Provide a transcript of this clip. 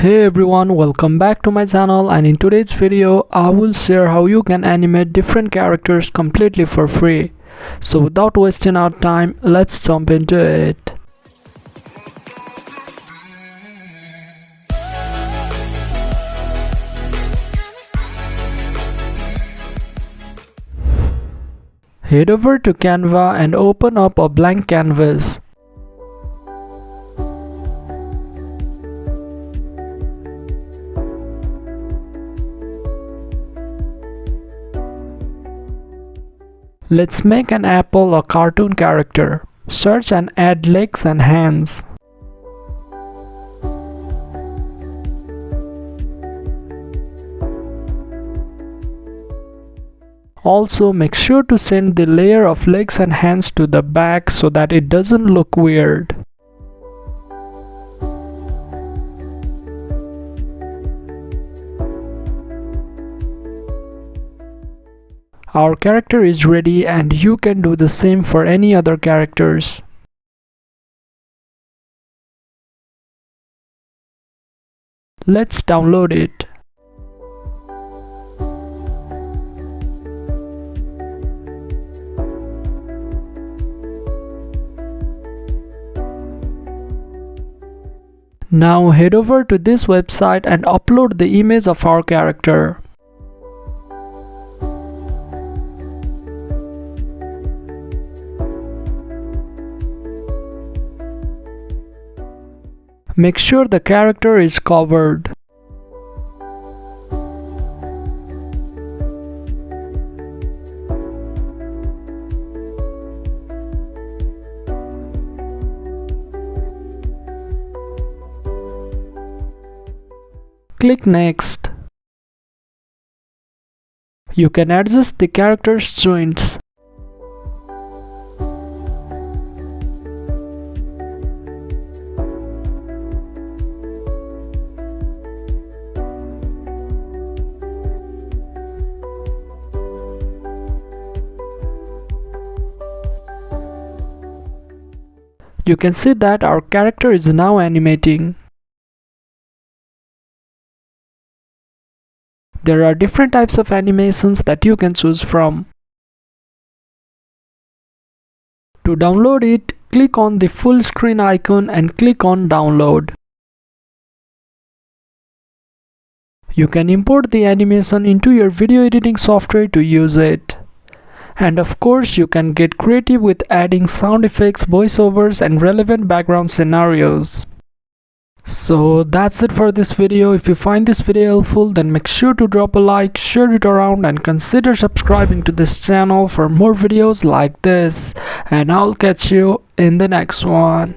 Hey everyone, welcome back to my channel, and in today's video I will share how you can animate different characters completely for free. So without wasting our time, let's jump into it. Head over to Canva and open up a blank canvas. Let's make an apple a cartoon character. Search and add legs and hands. Also, make sure to send the layer of legs and hands to the back so that it doesn't look weird. Our character is ready, and you can do the same for any other characters. Let's download it. Now head over to this website and upload the image of our character. Make sure the character is covered. Click Next. You can adjust the character's joints. You can see that our character is now animating. There are different types of animations that you can choose from. To download it, click on the full screen icon and click on Download. You can import the animation into your video editing software to use it. And of course, you can get creative with adding sound effects, voiceovers, and relevant background scenarios. So that's it for this video. If you find this video helpful, then make sure to drop a like, share it around, and consider subscribing to this channel for more videos like this. And I'll catch you in the next one.